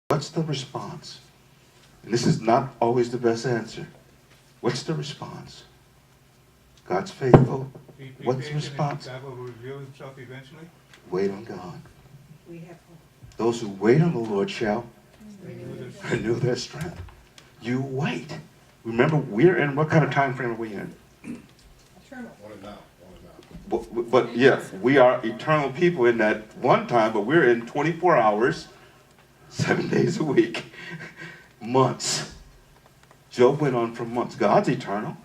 What's the response? And this is not always the best answer. What's the response? God's faithful. Be What's the patient, and response? God will reveal himself eventually. Wait on God. We have hope. Those who wait on the Lord shall Renew their renew their strength. You wait. Remember, we're in, what kind of time frame are we in? Eternal. But yeah, we are eternal people in that one time, but we're in 24 hours, 7 days a week, months. Job went on for months. God's eternal.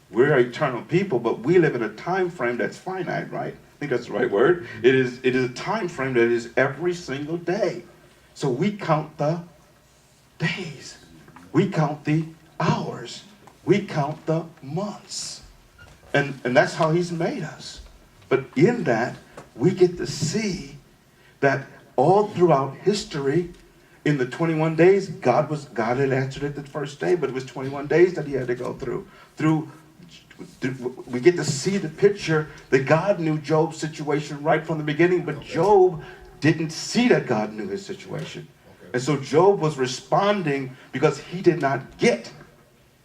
We're eternal people, but we live in a time frame that's finite, right? I think that's the right word. It is a time frame that is every single day. So we count the days. We count the hours. We count the months. And that's how he's made us. But in that, we get to see that all throughout history, in the 21 days, God had answered it the first day, but it was 21 days that he had to go through. We get to see the picture that God knew Job's situation right from the beginning, but Job didn't see that God knew his situation. And so Job was responding because he did not get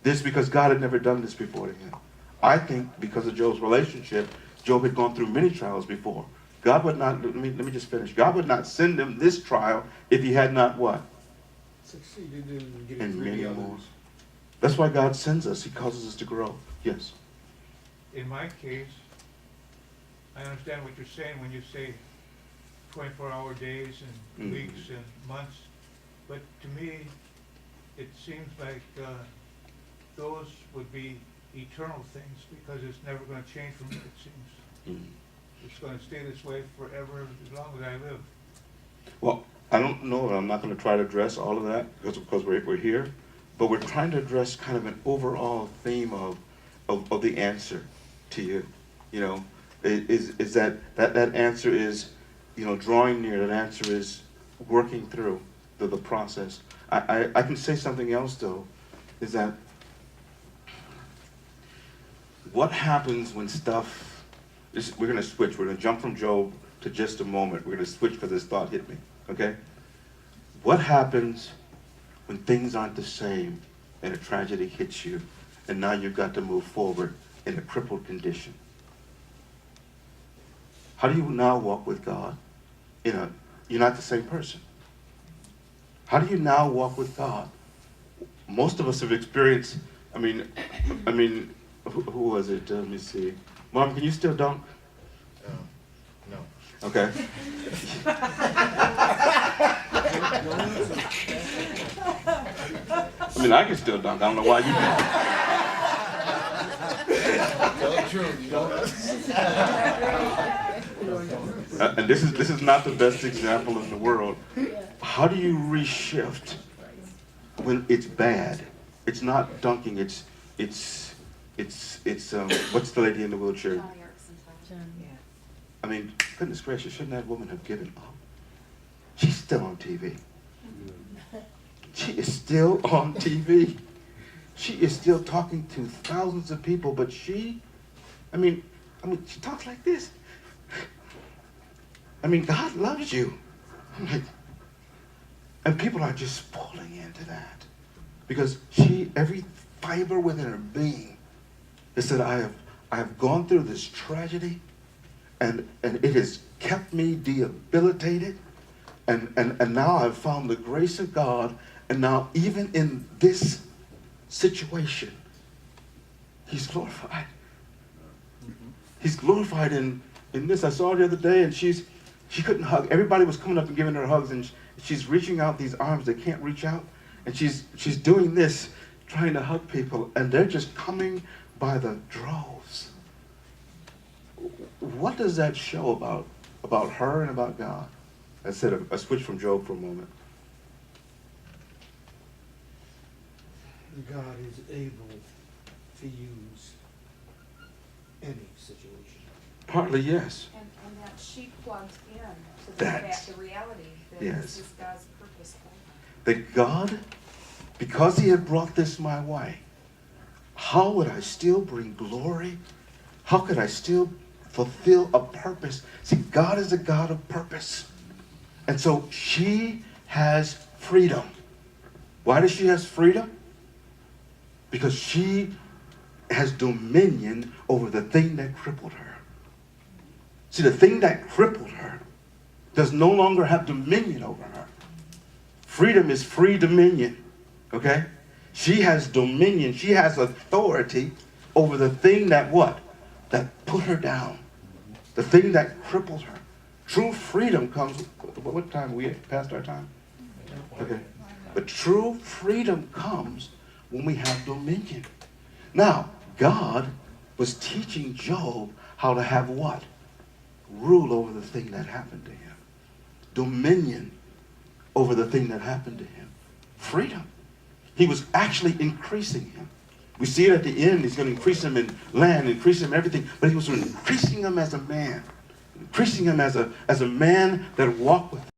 this, because God had never done this before to him. I think because of Job's relationship, Job had gone through many trials before. God would not, let me just finish. God would not send him this trial if he had not what? Succeeded in getting And through many the more. others. That's why God sends us. He causes us to grow. Yes. In my case, I understand what you're saying when you say 24-hour days and Mhm. weeks and months, but to me, it seems like those would be eternal things, because it's never going to change from me, it seems. Mhm. It's going to stay this way forever, as long as I live. Well, I don't know, and I'm not going to try to address all of that because we're here, but we're trying to address kind of an overall theme of the answer to you. You know, is that answer is, you know, drawing near. That answer is working through the process. I can say something else though, is that what happens when stuff, we're going to switch. We're going to jump from Job to just a moment. We're going to switch because this thought hit me, okay? What happens when things aren't the same and a tragedy hits you and now you've got to move forward in a crippled condition? How do you now walk with God? You're not the same person. How do you now walk with God? Most of us have experienced, I mean, who was it? Let me see. Mom, can you still dunk? No. Okay. I mean, I can still dunk. I don't know why you can't. Tell the truth, you don't. And this is not the best example in the world. How do you reshift when it's bad? It's not dunking. It's what's the lady in the wheelchair? I mean, goodness gracious, shouldn't that woman have given up? She's still on TV. She is still on TV. She is still talking to thousands of people, but she talks like this. I mean, God loves you. I'm like, and people are just falling into that. Because every fiber within her being, has said, I have gone through this tragedy, and it has kept me debilitated, and now I've found the grace of God, and now even in this situation, he's glorified. He's glorified in this. I saw her the other day, and she couldn't hug. Everybody was coming up and giving her hugs, and she's reaching out these arms they can't reach out, and she's doing this, trying to hug people, and they're just coming by the droves. What does that show about her and about God? I said a switch from Job for a moment. God is able to use any situation. Partly, yes. And that she plugged in to That's- the reality that yes. this is God's purpose for her. That God, because he had brought this my way, how would I still bring glory? How could I still fulfill a purpose? See, God is a God of purpose. And so she has freedom. Why does she have freedom? Because she has dominion over the thing that crippled her. See, the thing that crippled her does no longer have dominion over her. Freedom is free dominion, okay? She has dominion. She has authority over the thing that what? That put her down. The thing that crippled her. True freedom comes, what time are we at? Past our time? Okay. But true freedom comes when we have dominion. Now, God was teaching Job how to have what? Rule over the thing that happened to him. Dominion over the thing that happened to him. Freedom. He was actually increasing him. We see it at the end. He's going to increase him in land, increase him in everything. But he was increasing him as a man. Increasing him as a man that walked with him.